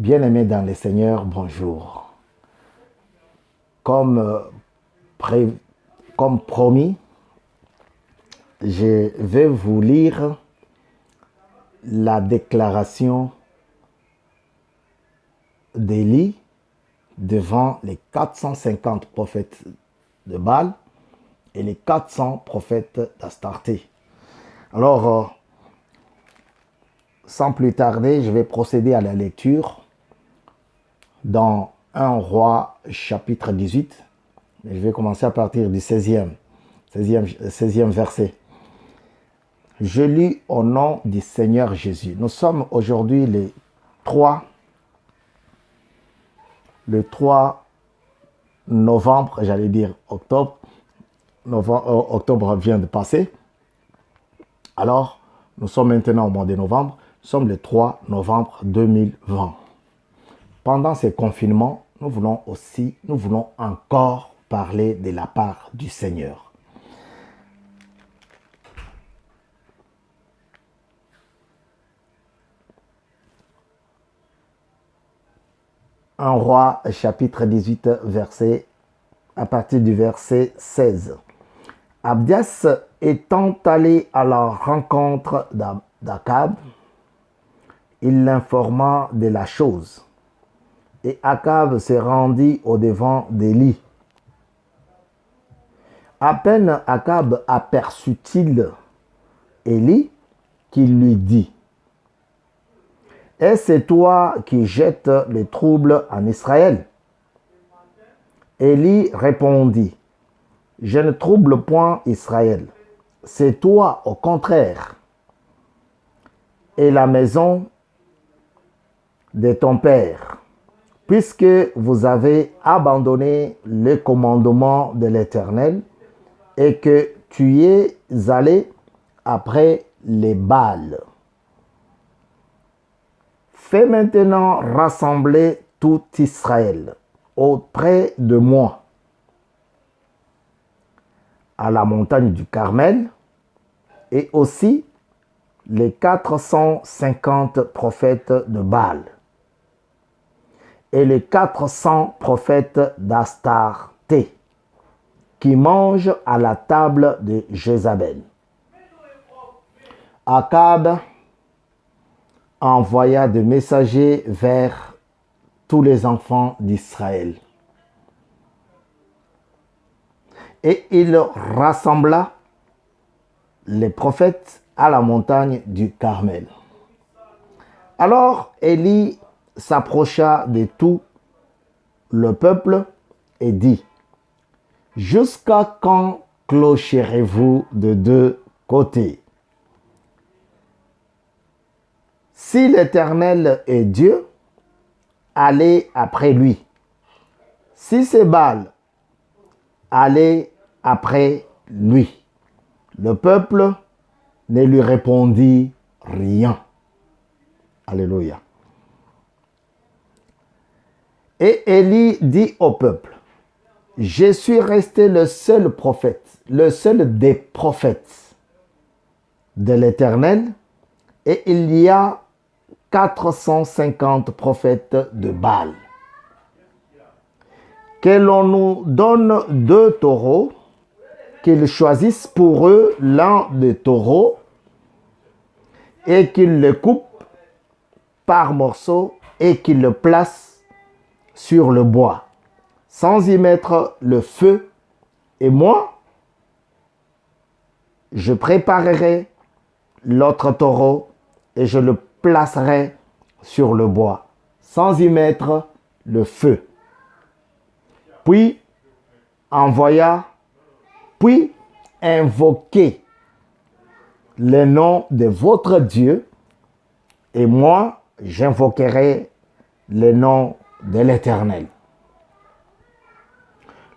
Bien-aimés dans le Seigneur, bonjour. Comme promis, je vais vous lire la déclaration d'Élie devant les 450 prophètes de Baal et les 400 prophètes d'Astarté. Alors, sans plus tarder, je vais procéder à la lecture dans 1 Roi chapitre 18. Je vais commencer à partir du 16e verset. Je lis au nom du Seigneur Jésus. Nous sommes aujourd'hui le 3 novembre, j'allais dire octobre. Octobre vient de passer. Alors, nous sommes maintenant au mois de novembre. Nous sommes le 3 novembre 2020. Pendant ces confinements, nous voulons encore parler de la part du Seigneur. Un roi, chapitre 18, à partir du verset 16. Abdias étant allé à la rencontre d'Akab, il l'informa de la chose. Et Akab se rendit au-devant d'Élie. À peine Akab aperçut-il Élie qu'il lui dit: est-ce toi qui jettes le trouble en Israël? Élie répondit: je ne trouble point Israël, c'est toi au contraire, et la maison de ton père, puisque vous avez abandonné le commandement de l'Éternel et que tu es allé après les Baals. Fais maintenant rassembler tout Israël auprès de moi à la montagne du Carmel, et aussi les 450 prophètes de Baal et les 400 prophètes d'Astarté qui mangent à la table de Jézabel. Akab envoya des messagers vers tous les enfants d'Israël. Et il rassembla les prophètes à la montagne du Carmel. Alors Élie s'approcha de tout le peuple et dit: jusqu'à quand clocherez-vous de deux côtés? Si l'Éternel est Dieu, allez après lui. Si c'est Baal, allez après lui. Le peuple ne lui répondit rien. Alléluia. Et Élie dit au peuple: je suis resté le seul prophète, le seul des prophètes de l'Éternel, et il y a 450 prophètes de Baal. Que l'on nous donne 2 taureaux, qu'ils choisissent pour eux l'un des taureaux et qu'ils le coupent par morceaux et qu'ils le placent sur le bois, sans y mettre le feu. Et moi, je préparerai l'autre taureau et je le placerai sur le bois, sans y mettre le feu. Puis invoquez le nom de votre Dieu, et moi, j'invoquerai le nom de l'Éternel.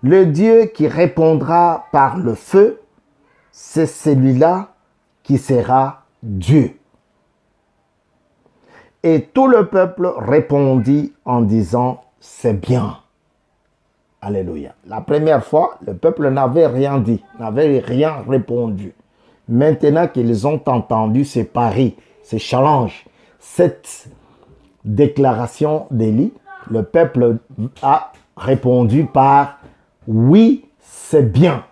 Le Dieu qui répondra par le feu, c'est celui-là qui sera Dieu. Et tout le peuple répondit en disant: c'est bien. Alléluia. La première fois, le peuple n'avait rien dit, n'avait rien répondu. Maintenant qu'ils ont entendu ces paris, ces challenges, cette déclaration d'Élie, le peuple a répondu par « Oui, c'est bien ».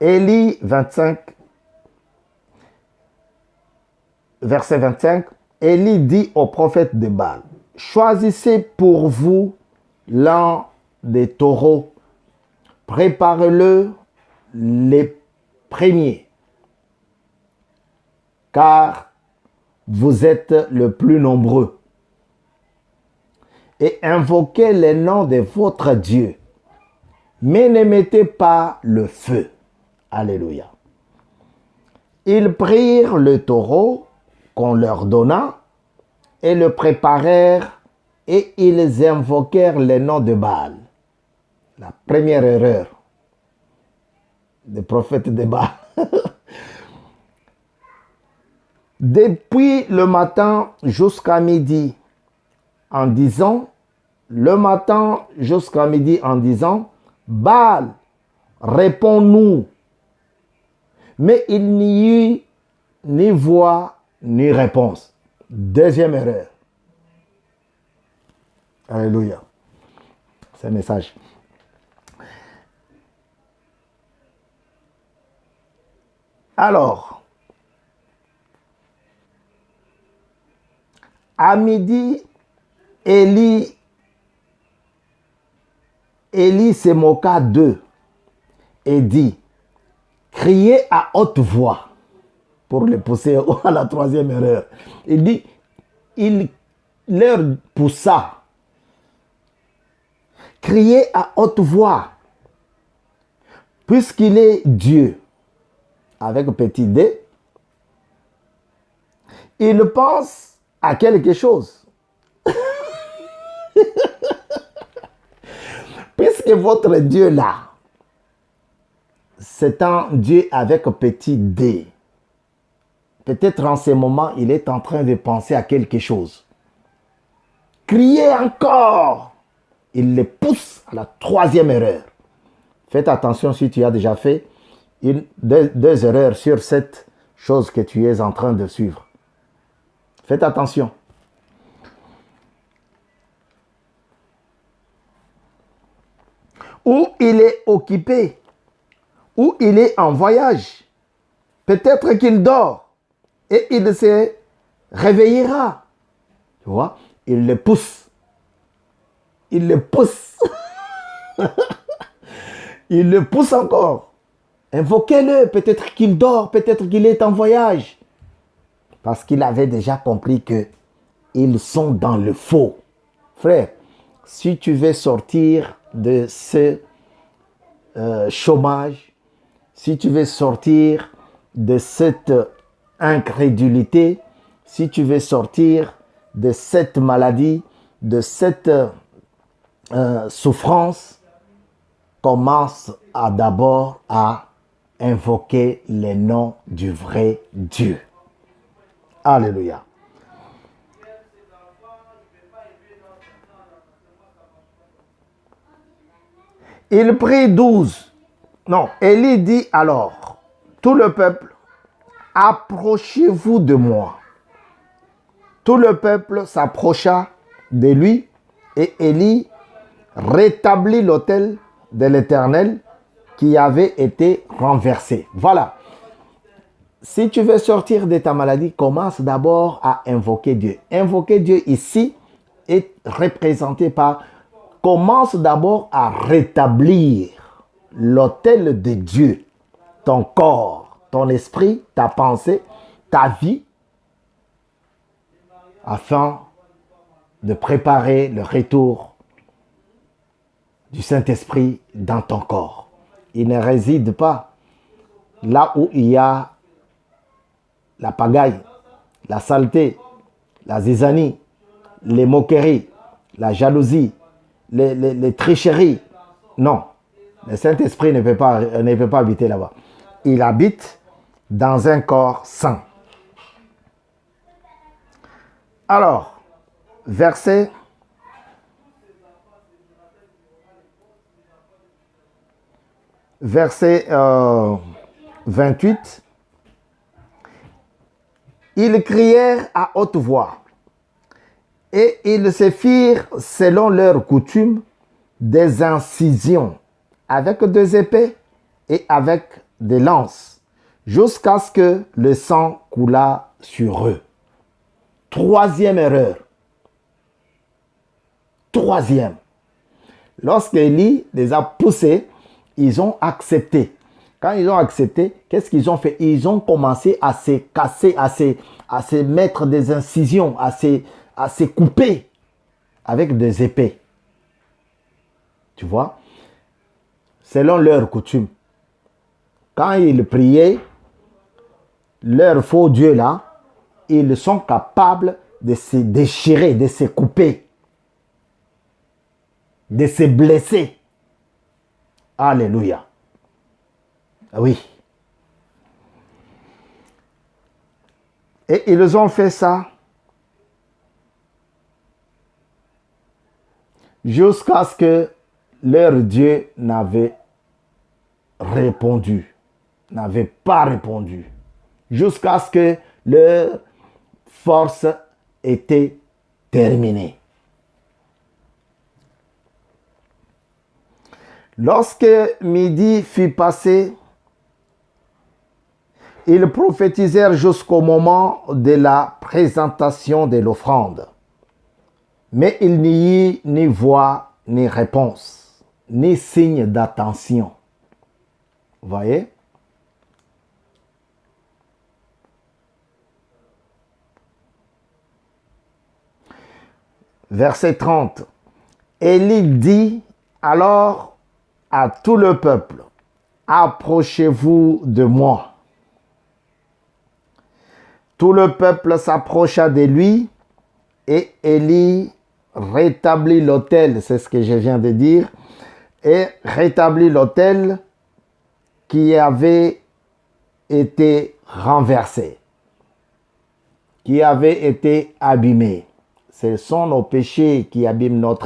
Élie 25, verset 25, Élie dit au prophète de Baal, « Choisissez pour vous l'un des taureaux, préparez-le les premiers, car vous êtes le plus nombreux, et invoquez les noms de votre Dieu, mais ne mettez pas le feu. » Alléluia. Ils prirent le taureau qu'on leur donna et le préparèrent et ils invoquèrent les noms de Baal. La première erreur des prophètes de Baal. Depuis le matin jusqu'à midi, en disant, Baal, réponds-nous. Mais il n'y eut ni voix ni réponse. Deuxième erreur. Alléluia. C'est un message. Alors, à midi, Élie se moqua d'eux et dit, criez à haute voix, pour les pousser à la troisième erreur. Il dit, il leur poussa, criez à haute voix, puisqu'il est Dieu, avec petit d, il pense à quelque chose. Puisque votre Dieu là, c'est un Dieu avec petit d. Peut-être en ce moment, il est en train de penser à quelque chose. Criez encore. Il les pousse à la troisième erreur. Faites attention si tu as déjà fait deux erreurs sur cette chose que tu es en train de suivre. Faites attention. Ou il est occupé, ou il est en voyage. Peut-être qu'il dort et il se réveillera. Tu vois, il le pousse. Il le pousse. Il le pousse encore. Invoquez-le. Peut-être qu'il dort, peut-être qu'il est en voyage. Parce qu'il avait déjà compris que ils sont dans le faux. Frère, si tu veux sortir de ce chômage, si tu veux sortir de cette incrédulité, si tu veux sortir de cette maladie, de cette souffrance, commence d'abord à invoquer les noms du vrai Dieu. Alléluia. Il prit 12. Non, Élie dit alors, tout le peuple, approchez-vous de moi. Tout le peuple s'approcha de lui et Élie rétablit l'autel de l'Éternel qui avait été renversé. Voilà. Si tu veux sortir de ta maladie, commence d'abord à invoquer Dieu. Invoquer Dieu ici est représenté par commence d'abord à rétablir l'autel de Dieu, ton corps, ton esprit, ta pensée, ta vie, afin de préparer le retour du Saint-Esprit dans ton corps. Il ne réside pas là où il y a la pagaille, la saleté, la zizanie, les moqueries, la jalousie, les tricheries. Non, le Saint-Esprit ne peut pas habiter là-bas. Il habite dans un corps saint. Alors, verset 28. Ils crièrent à haute voix, et ils se firent, selon leur coutume, des incisions avec des épées et avec des lances, jusqu'à ce que le sang coulât sur eux. Troisième erreur. Troisième. Lorsqu'Élie les a poussés, ils ont accepté. Quand ils ont accepté, qu'est-ce qu'ils ont fait? Ils ont commencé à se casser, à se mettre des incisions, à se couper avec des épées. Tu vois? Selon leur coutume. Quand ils priaient, leurs faux dieux là, ils sont capables de se déchirer, de se couper, de se blesser. Alléluia. Oui. Et ils ont fait ça jusqu'à ce que leur Dieu n'avait pas répondu. Jusqu'à ce que leur force était terminée. Lorsque midi fut passé, ils prophétisèrent jusqu'au moment de la présentation de l'offrande. Mais il n'y eut ni voix, ni réponse, ni signe d'attention. Vous voyez? Verset 30. Élie dit alors à tout le peuple, approchez-vous de moi. Tout le peuple s'approcha de lui et Élie rétablit l'autel, c'est ce que je viens de dire, et rétablit l'autel qui avait été renversé, qui avait été abîmé. Ce sont nos péchés qui abîment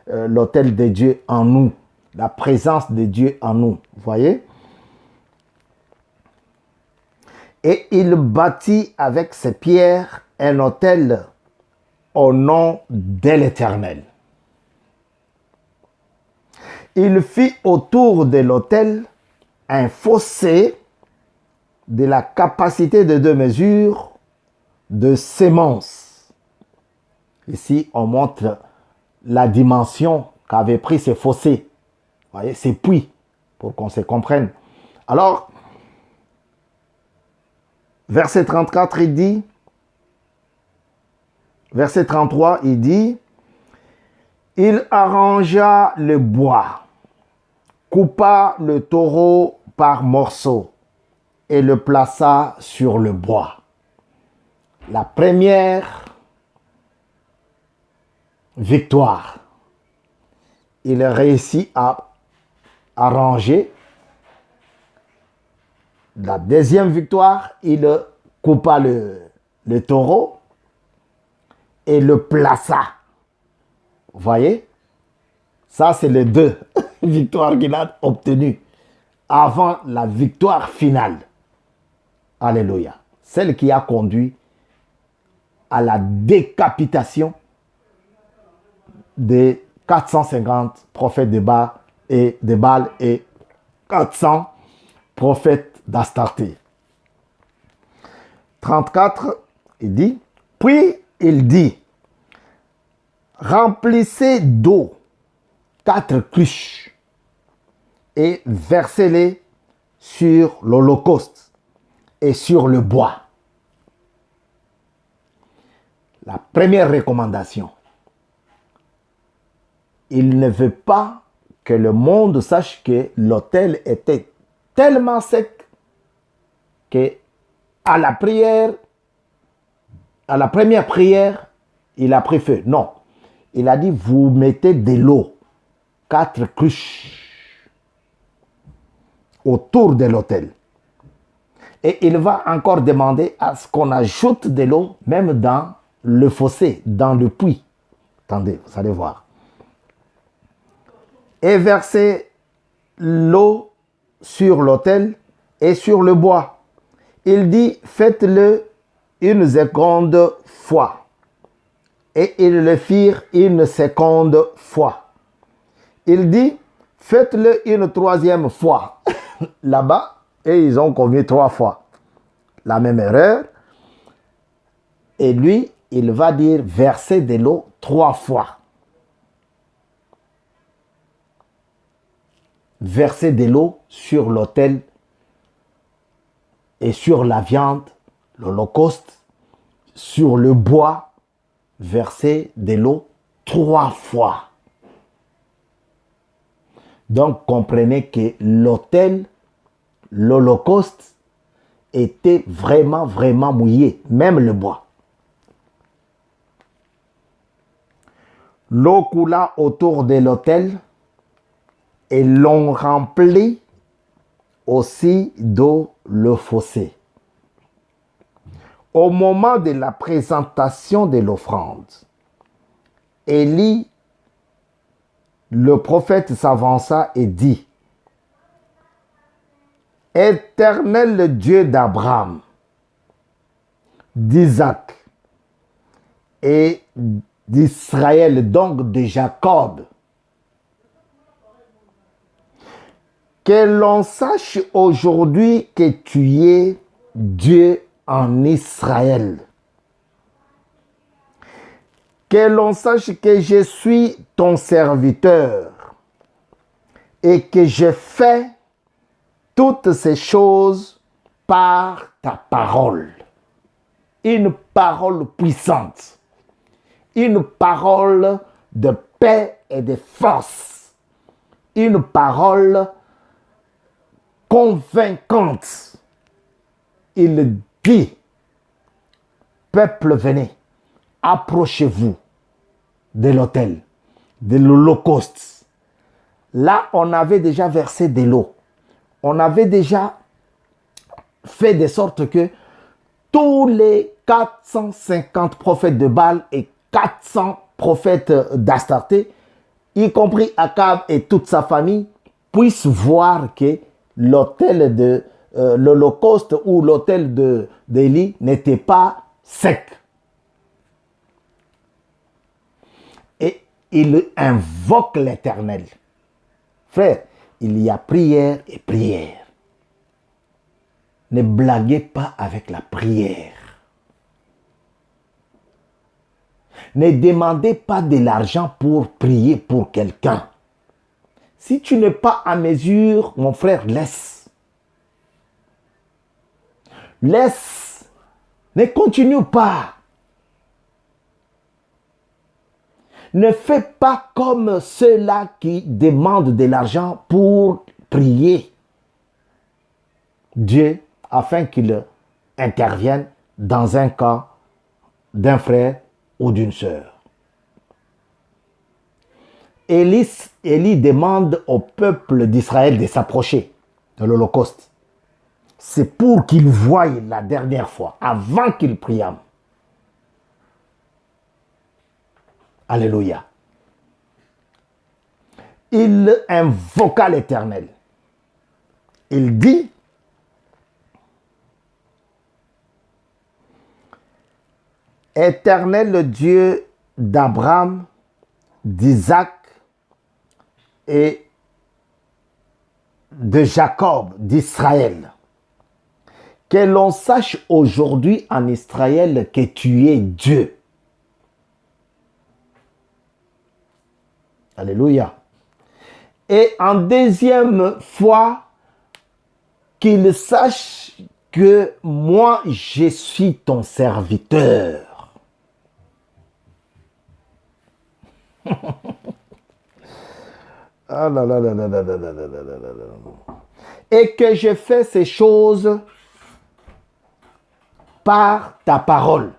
l'autel de Dieu en nous, la présence de Dieu en nous. Vous voyez? Et il bâtit avec ses pierres un autel au nom de l'Éternel. Il fit autour de l'autel un fossé de la capacité de 2 mesures de sémence. Ici, on montre la dimension qu'avait pris ce fossé. Vous voyez, ces puits, pour qu'on se comprenne. Alors, verset 34, il dit, verset 33, il dit, il arrangea le bois, coupa le taureau par morceaux et le plaça sur le bois. La première victoire. Il réussit à arranger. La deuxième victoire, il coupa le taureau et le plaça. Vous voyez? Ça, c'est les 2 victoires qu'il a obtenues avant la victoire finale. Alléluia. Celle qui a conduit à la décapitation des 450 prophètes de Baal et 400 prophètes d'Astarté. 34, il dit, puis il dit, remplissez d'eau 4 cruches et versez-les sur l'holocauste et sur le bois. La première recommandation. Il ne veut pas que le monde sache que l'autel était tellement sec que à la première prière, il a pris feu. Non. Il a dit, vous mettez de l'eau, 4 cruches autour de l'autel. Et il va encore demander à ce qu'on ajoute de l'eau, même dans le fossé, dans le puits. Attendez, vous allez voir. Et versez l'eau sur l'autel et sur le bois. Il dit, faites-le une seconde fois. Et ils le firent une seconde fois. Il dit, faites-le une troisième fois. Là-bas, et ils ont commis 3 fois la même erreur. Et lui, il va dire, verser de l'eau 3 fois. Verser de l'eau sur l'autel et sur la viande, l'holocauste, sur le bois, verser de l'eau 3 fois. Donc, comprenez que l'autel, l'holocauste, était vraiment, vraiment mouillé, même le bois. L'eau coula autour de l'autel et l'on remplit aussi d'eau le fossé. Au moment de la présentation de l'offrande, Élie, le prophète, s'avança et dit, « Éternel Dieu d'Abraham, d'Isaac et d'Israël, donc de Jacob, que l'on sache aujourd'hui que tu es Dieu en Israël. Que l'on sache que je suis ton serviteur et que je fais toutes ces choses par ta parole. Une parole puissante. Une parole de paix et de force. Une parole convaincante. Il dit, peuple, venez, approchez-vous de l'autel, de l'holocauste. Là, on avait déjà versé de l'eau. On avait déjà fait de sorte que tous les 450 prophètes de Baal et 400 prophètes d'Astarté, y compris Akab et toute sa famille, puissent voir que l'autel de l'holocauste ou l'autel d'Élie n'était pas sec. Et il invoque l'Éternel. Frère, il y a prière et prière. Ne blaguez pas avec la prière. Ne demandez pas de l'argent pour prier pour quelqu'un. Si tu n'es pas à mesure, mon frère, laisse. Laisse. Ne continue pas. Ne fais pas comme ceux-là qui demandent de l'argent pour prier Dieu afin qu'il intervienne dans un cas d'un frère ou d'une sœur. Élie demande au peuple d'Israël de s'approcher de l'Holocauste. C'est pour qu'il voie la dernière fois, avant qu'il prie. Alléluia. Il invoqua l'Éternel. Il dit, Éternel Dieu d'Abraham, d'Isaac et de Jacob, d'Israël, que l'on sache aujourd'hui en Israël que tu es Dieu. Alléluia. Et en deuxième fois, qu'il sache que moi, je suis ton serviteur. Ah là là là là là là là là là là là. Et que je fais ces choses par ta parole.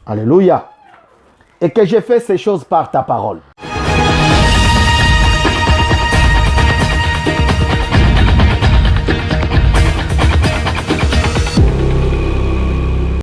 Alléluia. Et que je fais ces choses par ta parole.